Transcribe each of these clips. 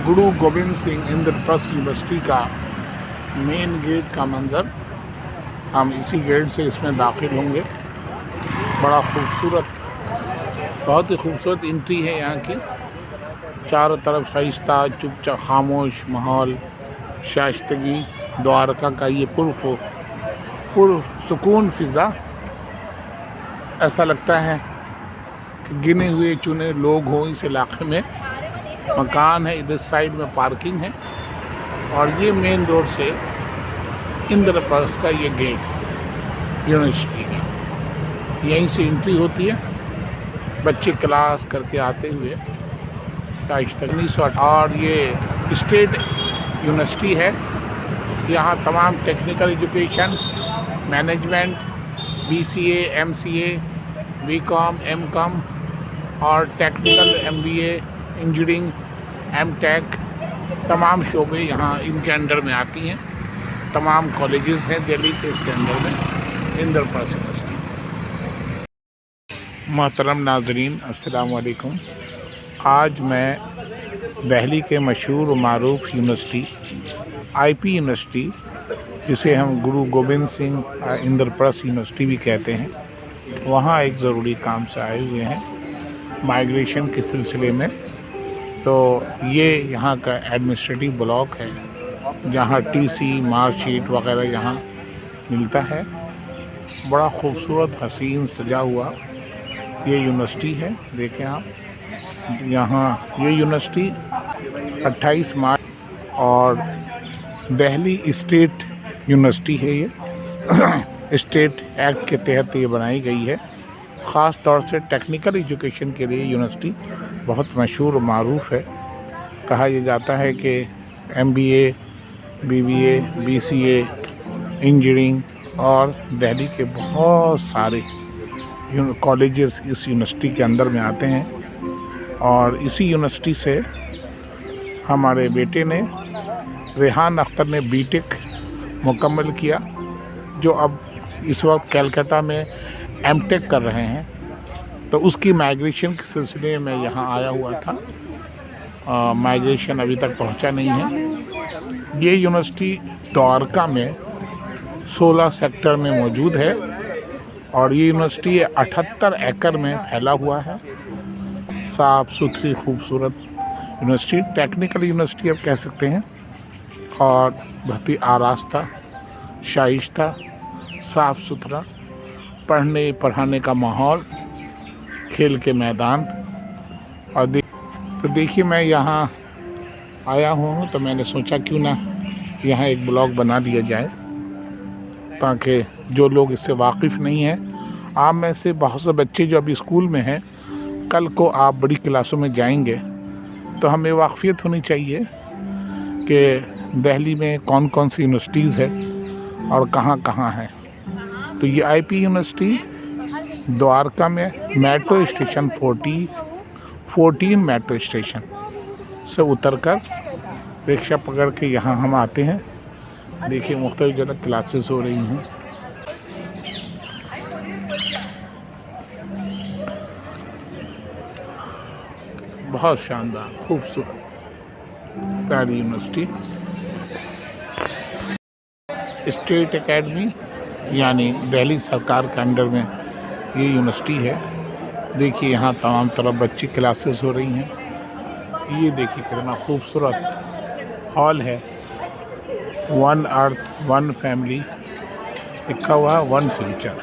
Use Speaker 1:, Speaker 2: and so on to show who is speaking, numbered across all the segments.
Speaker 1: गुरु Govind Singh Indraprastha university का main gate का मंज़र। हम इसी गेट से इसमें दाखिल होंगे। बड़ा खूबसूरत, बहुत ही खूबसूरत एंट्री है यहाँ की। चारों तरफ शाइस्ता चुपचाप खामोश माहौल, शाइस्तगी, द्वारका का ये पुरसुकून फ़िज़ा। ऐसा लगता है कि गिने हुए चुने लोग हों इस इलाके में। मकान है, इधर साइड में पार्किंग है और ये मेन रोड से इंद्रप्रस्थ का ये गेट यूनिवर्सिटी का, यहीं से एंट्री होती है। बच्चे क्लास करके आते हुए और ये स्टेट यूनिवर्सिटी है। यहाँ तमाम technical education, management, BCA, MCA, BCom, MCom और टेक्निकल MBA, इंजीनियरिंग, MTech, तमाम शोबे यहाँ इनके अंडर में आती हैं। तमाम कॉलेजेस हैं दिल्ली के इसके अंदर में इंद्रप्रस्थ यूनिवर्सिटी। मोहतरम नाजरीन, अस्सलाम वालेकुम। आज मैं दिल्ली के मशहूर मारूफ यूनिवर्सिटी IP यूनिवर्सिटी, जिसे हम गुरु गोविंद सिंह इंद्रप्रस्थ यूनिवर्सिटी भी कहते हैं, वहाँ एक ज़रूरी काम से आए हुए हैं माइग्रेशन के सिलसिले में। तो ये यहाँ का एडमिनिस्ट्रेटिव ब्लॉक है जहाँ TC, मार्कशीट वगैरह यहाँ मिलता है। बड़ा खूबसूरत हसीन सजा हुआ ये यूनिवर्सिटी है। देखें आप, यहाँ ये यूनिवर्सिटी 28 मार्च और दिल्ली स्टेट यूनिवर्सिटी है। ये स्टेट एक्ट के तहत ये बनाई गई है। ख़ास तौर से टेक्निकल एजुकेशन के लिए यूनिवर्सिटी बहुत मशहूर और मारूफ है। कहा यह जाता है कि MBA, BBA, BCA, इंजीनियरिंग और दिल्ली के बहुत सारे कॉलेजेस इस यूनिवर्सिटी के अंदर में आते हैं। और इसी यूनिवर्सिटी से हमारे बेटे ने, रेहान अख्तर ने BTech मुकम्मल किया, जो अब इस वक्त कलकत्ता में MTech कर रहे हैं। तो उसकी माइग्रेशन के सिलसिले में यहाँ आया हुआ था। माइग्रेशन अभी तक पहुँचा नहीं है। ये यूनिवर्सिटी द्वारका में 16 सेक्टर में मौजूद है और ये यूनिवर्सिटी 78 एकड़ में फैला हुआ है। साफ़ सुथरी खूबसूरत यूनिवर्सिटी, टेक्निकल यूनिवर्सिटी आप कह सकते हैं। और बहुत ही आरास्ता, शाइस्ता, साफ़ सुथरा, पढ़ने पढ़ाने का माहौल, खेल के मैदान। और तो देखिए, मैं यहाँ आया हूँ तो मैंने सोचा क्यों ना यहाँ एक ब्लॉग बना दिया जाए, ताकि जो लोग इससे वाकिफ़ नहीं हैं, आप में से बहुत से बच्चे जो अभी स्कूल में हैं, कल को आप बड़ी क्लासों में जाएंगे तो हमें वाक़फ़ियत होनी चाहिए कि दिल्ली में कौन कौन सी यूनिवर्सिटीज़ है और कहाँ कहाँ है। तो ये IP यूनिवर्सिटी द्वारका में मेट्रो स्टेशन 14 मेट्रो स्टेशन से उतरकर रिक्शा पकड़ के यहाँ हम आते हैं। देखिए, मुख्तलिफ जगह क्लासेस हो रही हैं। बहुत शानदार, खूबसूरत, प्यारी यूनिवर्सिटी। स्टेट एकेडमी यानी दिल्ली सरकार के अंडर में ये यूनिवर्सिटी है। देखिए, यहाँ तमाम तरफ बच्ची क्लासेस हो रही हैं। ये देखिए कितना खूबसूरत हॉल है। 1 अर्थ 1 फैमिली लिखा हुआ, 1 फ्यूचर।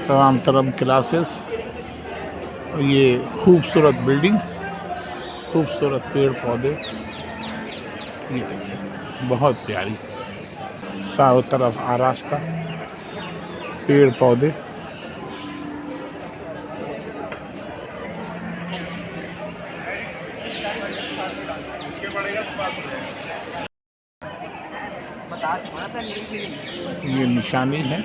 Speaker 1: तमाम तरफ क्लासेस, ये खूबसूरत बिल्डिंग, खूबसूरत पेड़ पौधे। ये देखिए, बहुत प्यारी, चारों तरफ आरास्ता, पेड़ पौधे। ये निशानी है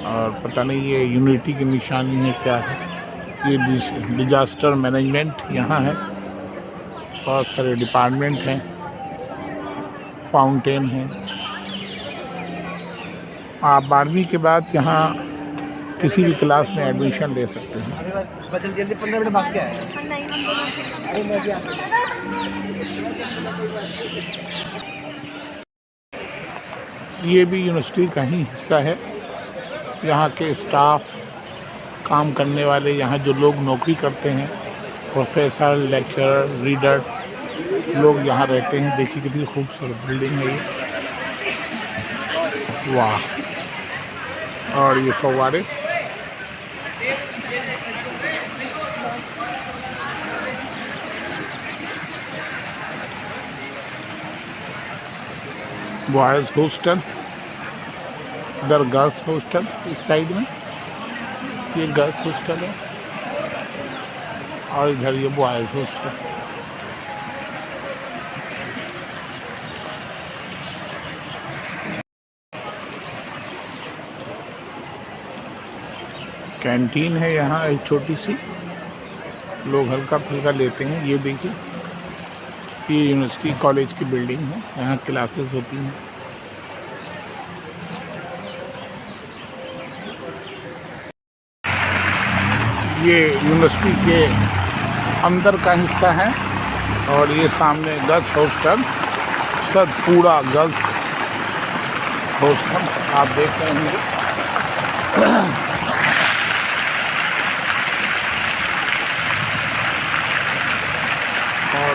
Speaker 1: और पता नहीं ये यूनिटी की निशानी है क्या है। ये डिजास्टर मैनेजमेंट यहाँ है। बहुत सारे डिपार्टमेंट हैं, फाउंटेन है। आप 12वीं के बाद यहाँ किसी भी क्लास में एडमिशन ले सकते हैं।
Speaker 2: जल्दी 15 मिनट भाग के आए।
Speaker 1: ये भी यूनिवर्सिटी का ही हिस्सा है। यहाँ के स्टाफ, काम करने वाले, यहाँ जो लोग नौकरी करते हैं, प्रोफेसर, लेक्चरर, रीडर, लोग यहाँ रहते हैं। देखिए कितनी खूबसूरत बिल्डिंग है ये, वाह। और ये फव्वारे, बॉयज़ हॉस्टल, इधर गर्ल्स हॉस्टल, इस साइड में ये गर्ल्स हॉस्टल है और इधर ये बॉयज़ हॉस्टल। कैंटीन है यहाँ एक छोटी सी, लोग हल्का फुल्का लेते हैं। ये देखिए, ये यूनिवर्सिटी कॉलेज की बिल्डिंग है, यहाँ क्लासेस होती हैं। ये यूनिवर्सिटी के अंदर का हिस्सा है और ये सामने गर्ल्स हॉस्टल, सब पूरा गर्ल्स हॉस्टल आप देख रहे होंगे। और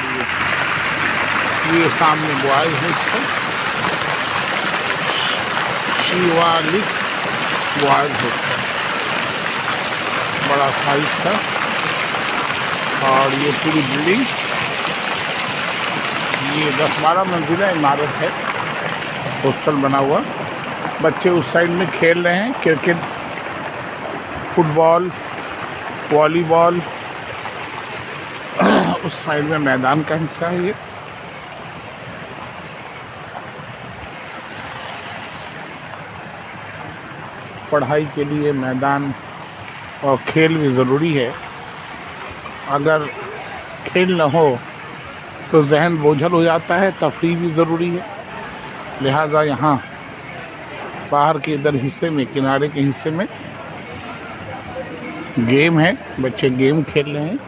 Speaker 1: ये सामने boys hostel, Shivalik boys hostel, बड़ा साइज था। और ये पूरी बिल्डिंग, ये 10-12 मंजिला इमारत है, हॉस्टल बना हुआ। बच्चे उस साइड में खेल रहे हैं, क्रिकेट, फुटबॉल, वॉलीबॉल। उस साइड में मैदान का हिस्सा है ये। पढ़ाई के लिए मैदान और खेल भी ज़रूरी है। अगर खेल न हो तो जहन बोझल हो जाता है, तफरीह भी ज़रूरी है। लिहाजा यहाँ बाहर के इधर हिस्से में, किनारे के हिस्से में गेम है, बच्चे गेम खेल रहे हैं।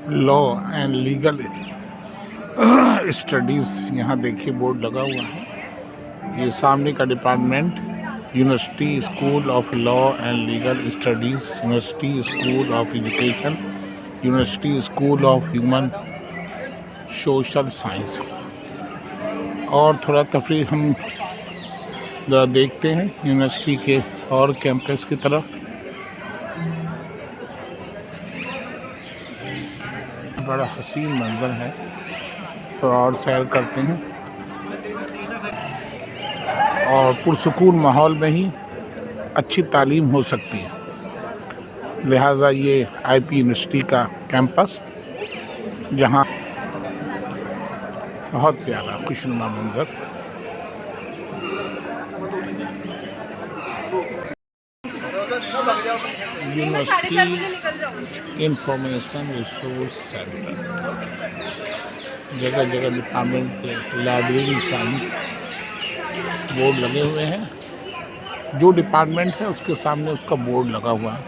Speaker 1: लॉ एंड लीगल स्टडीज़, यहाँ देखिए बोर्ड लगा हुआ है। ये सामने का department university school of law and legal studies, university school of education, university school of human social science. और थोड़ा तफरीह हम ज़रा देखते हैं यूनिवर्सिटी के और कैंपस की तरफ। बड़ा हसीन मंजर है, तो और सैर करते हैं और पुरसुकून माहौल में ही अच्छी तालीम हो सकती है। लिहाजा ये आईपी यूनिवर्सिटी का कैंपस, जहाँ बहुत प्यारा खुशनुमा मंजर। यूनिवर्सिटी इंफॉर्मेशन रिसोर्स सेंटर, जगह जगह डिपार्टमेंट के लाइब्रेरी साइंस बोर्ड लगे हुए हैं। जो डिपार्टमेंट है उसके सामने उसका बोर्ड लगा हुआ है।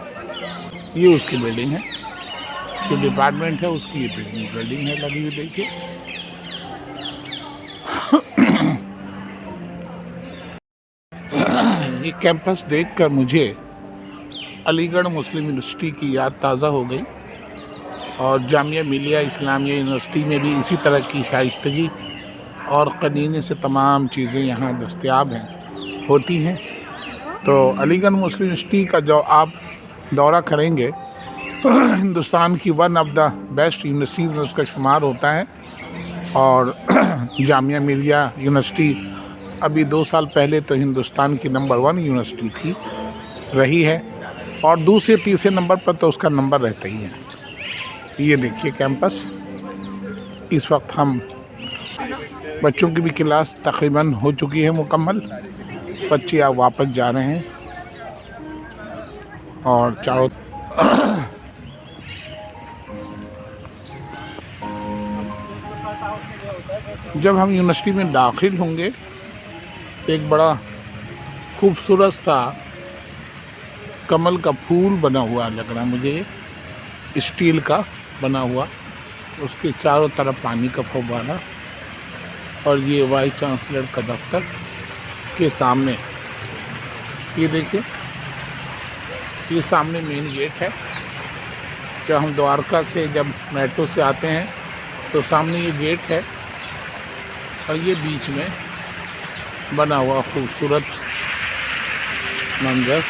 Speaker 1: ये उसकी बिल्डिंग है, जो डिपार्टमेंट है उसकी ये बिल्डिंग है लगी हुई, देखिए। ये कैंपस देखकर मुझे अलीगढ़ मुस्लिम यूनिवर्सिटी की याद ताज़ा हो गई। और जामिया मिलिया इस्लामिया यूनिवर्सिटी में भी इसी तरह की शाइस्तगी और कनीने से तमाम चीज़ें यहाँ दस्तयाब हैं, होती हैं। तो अलीगढ़ मुस्लिम यूनिवर्सिटी का जो आप दौरा करेंगे तो हिंदुस्तान की one of the best universities में उसका शुमार होता है। और जामिया मिलिया यूनिवर्सिटी अभी 2 साल पहले तो हिंदुस्तान की नंबर 1 यूनिवर्सिटी थी, रही है, और दूसरे तीसरे नंबर पर तो उसका नंबर रहता ही है। ये देखिए कैंपस। इस वक्त हम बच्चों की भी क्लास तकरीबन हो चुकी है मुकम्मल, बच्चे अब वापस जा रहे हैं और चारों जब हम यूनिवर्सिटी में दाखिल होंगे तो एक बड़ा खूबसूरत सा कमल का फूल बना हुआ लग रहा है मुझे, स्टील का बना हुआ, उसके चारों तरफ पानी का फव्वारा, और ये वाइस चांसलर का दफ्तर के सामने ये देखिए, ये सामने मेन गेट है। जब हम द्वारका से जब मेट्रो से आते हैं तो सामने ये गेट है, और ये बीच में बना हुआ खूबसूरत मंजर,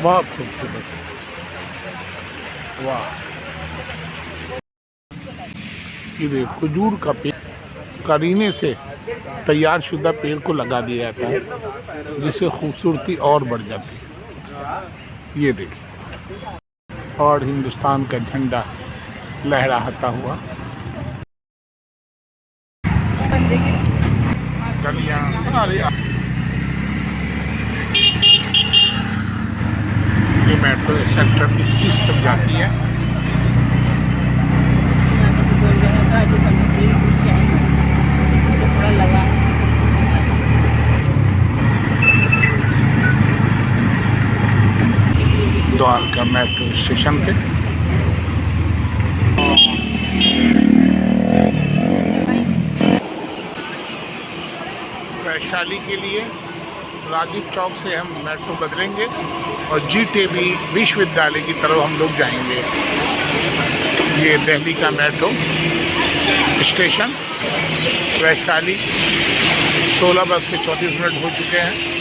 Speaker 1: बहुत खूबसूरत, वाह। ये देखो खजूर का पेड़ करीने से तैयार शुदा पेड़ को लगा दिया जाता है, जिससे खूबसूरती और बढ़ जाती है। ये देखिए, और हिंदुस्तान का झंडा लहराता हुआ, गलियां सारे। ये मेट्रो सेक्टर 21 तक जाती है। द्वारका मेट्रो स्टेशन पे वैशाली के लिए राजीव चौक से हम मेट्रो बदलेंगे और GTB विश्वविद्यालय की तरफ हम लोग जाएंगे। ये दिल्ली का मेट्रो स्टेशन वैशाली 16 बज के 34 मिनट हो चुके हैं।